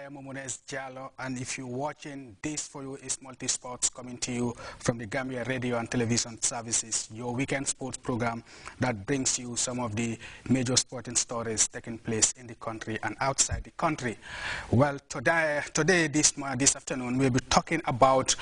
am Momunes Jallo, and if you're watching, this for you is Multi-Sports coming to you from the Gambia Radio and Television Services, your weekend sports program that brings you some of the major sporting stories taking place in the country and outside the country. Well, today this afternoon, we'll be talking about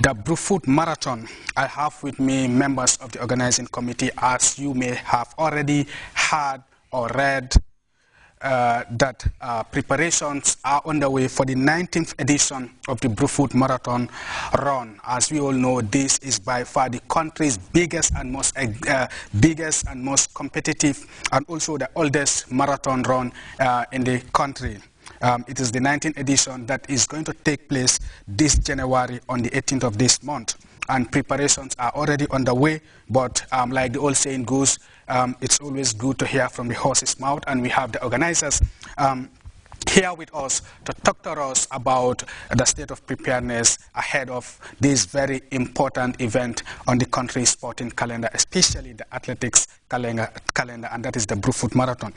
the Brufut Marathon. I have with me members of the organizing committee, as you may have already heard or read. That preparations are underway for the 19th edition of the Brufut Marathon run. As we all know, this is by far the country's biggest and most competitive and also the oldest marathon run in the country. It is the 19th edition that is going to take place this January on the 18th of this month. And preparations are already underway, but like the old saying goes, it's always good to hear from the horse's mouth, and we have the organizers here with us to talk to us about the state of preparedness ahead of this very important event on the country's sporting calendar, especially the athletics calendar, and that is the Brufut Marathon.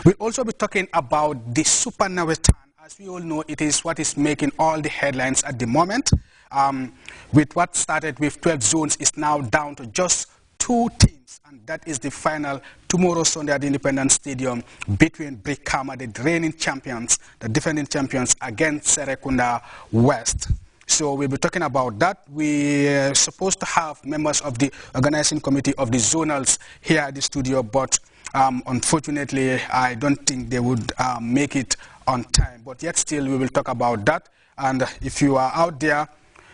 We'll also be talking about the Super Nawetan. As we all know, it is what is making all the headlines at the moment. With what started with 12 zones is now down to just 2 teams, and that is the final tomorrow Sunday at the Independence Stadium between Brikama, the reigning champions, the defending champions, against Serekunda West. So we'll be talking about that. We're supposed to have members of the organizing committee of the zonals here at the studio, but unfortunately, I don't think they would make it on time. But yet still, we will talk about that. And if you are out there,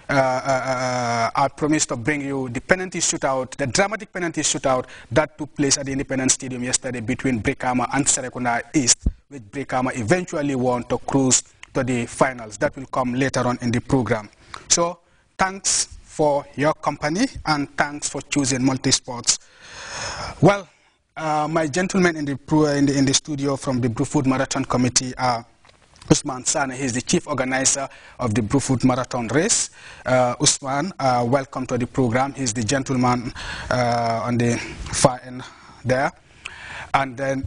I promised to bring you the penalty shootout, the dramatic penalty shootout that took place at the Independence Stadium yesterday between Brikama and Serekunda East, which Brikama eventually won to cruise to the finals. That will come later on in the program. So thanks for your company and thanks for choosing Multi-Sports. Well, my gentlemen in the studio from the Brufut Marathon Committee are Usman Sane. He's the chief organizer of the Brufut Marathon race. Usman, welcome to the program. He's the gentleman on the far end there. And then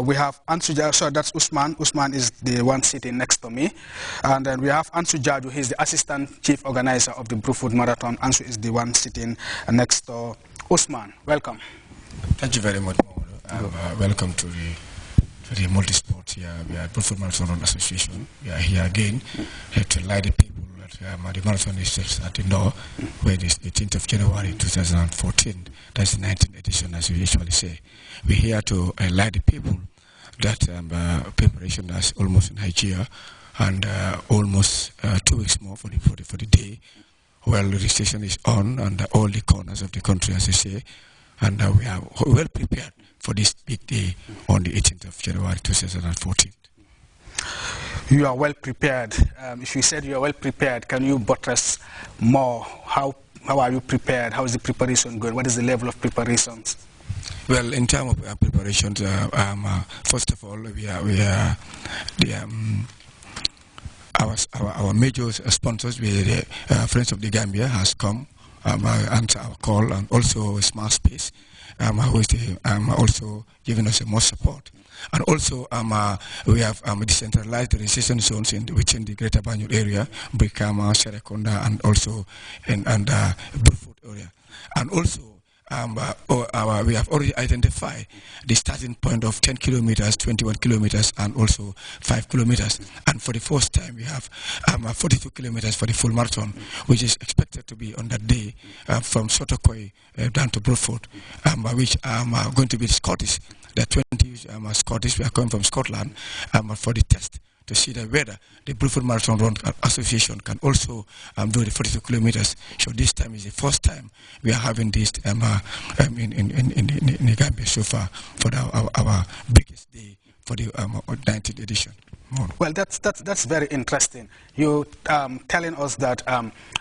we have Ansu Jaju, so that's Usman. Usman is the one sitting next to me. And then we have Ansu Jaju. He's the assistant chief organizer of the Brufut Marathon. Ansu is the one sitting next to Usman. Welcome. Thank you very much, welcome to the Multi-Sports here. We are Brufut Marathon Association. We are here again to light the people that the marathon is just at the door, where it is 18th of January 2014. That's the 19th edition, as we usually say. We're here to light the people that preparation is almost in high gear, and almost 2 weeks more for the day. Well, the registration is on, and all the corners of the country, as you say, and we are well prepared for this big day on the 18th of January 2014. You are well prepared. If you said you are well prepared, can you buttress more? How are you prepared? How is the preparation going? What is the level of preparations? Well, in terms of preparations, first of all, our major sponsors, the Friends of the Gambia, has come answer our call, and also Smart Space, who is also giving us more support. And also we have decentralized registration zones within the Greater Banjul area, Brikama, Serekunda, and also in Brufut area. And also we have already identified the starting point of 10 kilometers, 21 kilometers, and also 5 kilometers. And for the first time, we have 42 kilometers for the full marathon, which is expected to be on that day from Sotokoi down to Brufut, which are going to be the Scottish. The 20 Scottish, we are coming from Scotland for the test, to see whether the Brufut Marathon Run Association can also do the 42 kilometers. So this time is the first time we are having this in the Gambia so far for our biggest day for the 19th edition. Well, that's very interesting. You telling us that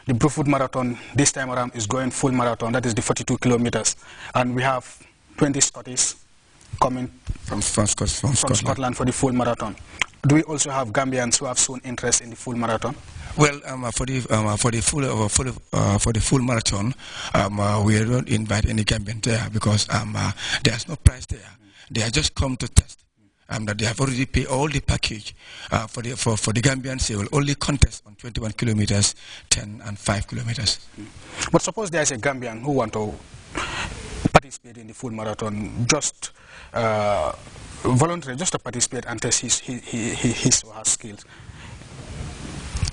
the Brufut Marathon this time around is going full marathon. That is the 42 kilometers, and we have 20 Scottish coming from Scotland for the full marathon. Do we also have Gambians who have shown interest in the full marathon? Well, for the full marathon, we don't invite any Gambian there because there's no prize there. They are just come to test. that they have already paid all the package for the Gambians. They will only contest on 21 kilometers, 10 and 5 kilometers. But suppose there is a Gambian who want to participate in the full marathon, just voluntary, just to participate and test his or her skills.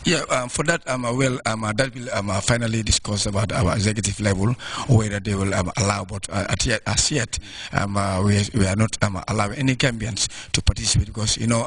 Yeah, for that, that will finally discuss about our executive level, whether they will allow, but as yet, we are not allowing any Gambians to participate because, you know,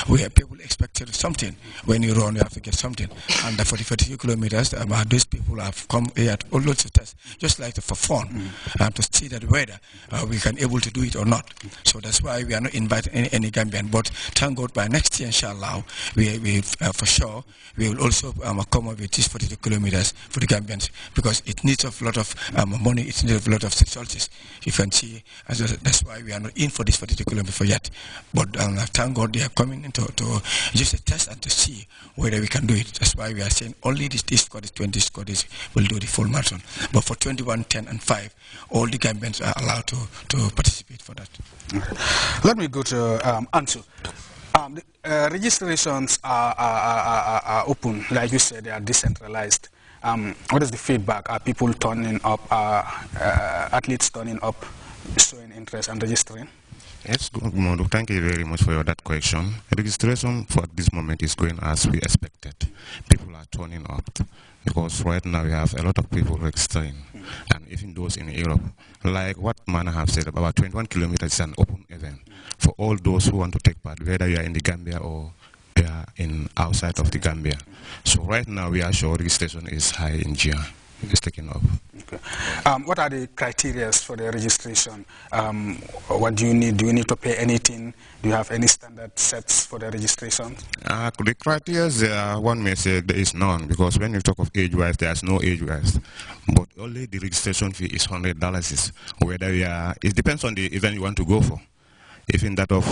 we have people expected something. When you run, you have to get something. And for the 42 kilometers, these people have come here to lots of tests, just like for fun, to see that whether we can able to do it or not. So that's why we are not inviting any Gambian. But thank God by next year, inshallah, we for sure, we will also come up with this 42 kilometers for the Gambians because it needs a lot of money, it needs a lot of resources. You can see, that's why we are not in for this 42 kilometers for yet. But thank God they are coming in to just a test and to see whether we can do it. That's why we are saying only this squad, 20 squads will do the full marathon. But for 21, 10 and 5, all the Gambians are allowed to participate for that. Let me go to Ansu. Registrations are open, like you said, they are decentralized. What is the feedback? Are people turning up, athletes turning up, showing interest and registering? Yes, Modu, thank you very much for that question. Registration for this moment is going as we expected. People are turning up because right now we have a lot of people registering, and even those in Europe. Like what Mana have said, about 21 kilometers is an open event for all those who want to take part, whether you are in the Gambia or you are in outside of the Gambia. So right now we are sure registration is high in Gia. It's taking up. Okay. What are the criteria for the registration? What do you need? Do you need to pay anything? Do you have any standard sets for the registration? The criteria, one may say there is none, because when you talk of age-wise, there's no age-wise. But only the registration fee is $100. Whether you are, it depends on the event you want to go for. If in that of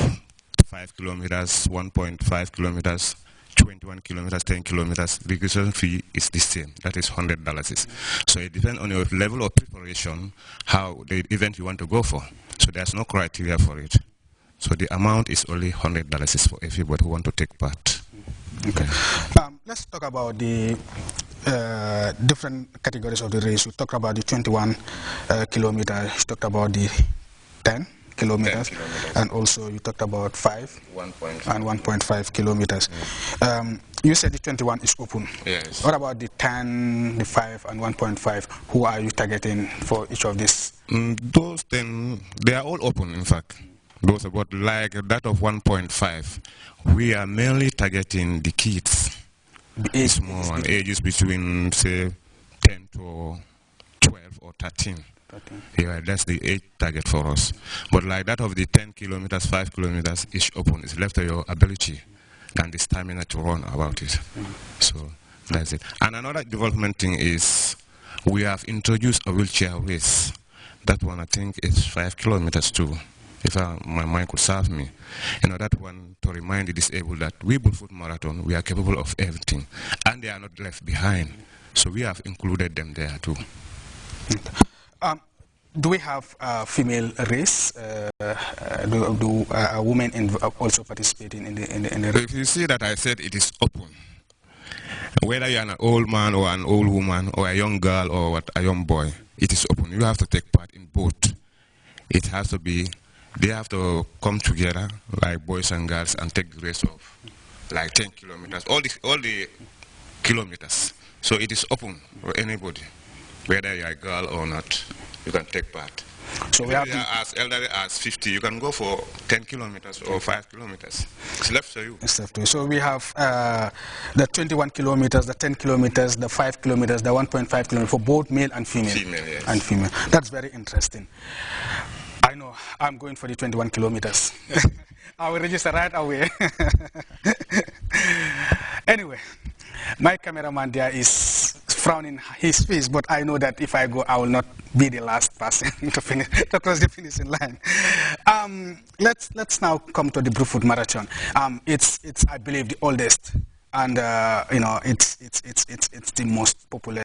5 kilometers, 1.5 kilometers, 21 kilometers, 10 kilometers, the registration fee is the same. That is $100. So it depends on your level of preparation, how the event you want to go for. So there's no criteria for it. So the amount is only $100 for everybody who want to take part. Okay. Let's talk about the different categories of the race. We talked about the 21 kilometers. You talked about the 10 kilometers, and also you talked about 5 and 1.5 kilometers. You said the 21 is open. Yes. What about the 10, the 5 and 1.5? Who are you targeting for each of these? Those 10, they are all open, in fact. Those about like that of 1.5, we are mainly targeting the kids. Small ages between, say, 10 to 12 or 13. Yeah, that's the age target for us. But like that of the 10 kilometers, 5 kilometers is open. It's left to your ability and the stamina to run about it. So that's it. And another development thing is we have introduced a wheelchair race. That one I think is 5 kilometers too, if my mind could serve me. You know, that one to remind the disabled that we Bullfoot Marathon, we are capable of everything. And they are not left behind. So we have included them there too. Do we have female race? Do women also participating in the race? If you see that I said it is open, whether you're an old man or an old woman or a young girl or what, a young boy, it is open. You have to take part in both. It has to be, they have to come together like boys and girls and take the race of like 10 kilometers, all the kilometers. So it is open for anybody, whether you're a girl or not. You can take part. So we have as elderly as 50, you can go for 10 kilometers or 5 kilometers. It's left to you. It's left to you. So we have the 21 kilometers, the 10 kilometers, the 5 kilometers, the 1.5 kilometers for both male and female. Female, yes. And female. That's very interesting. I know. I'm going for the 21 kilometers. I will register right away. Anyway, my cameraman there is frowning his face, but I know that if I go, I will not be the last person to cross the finishing line. Let's now come to the Bullfoot Marathon. It's I believe the oldest, and you know it's the most popular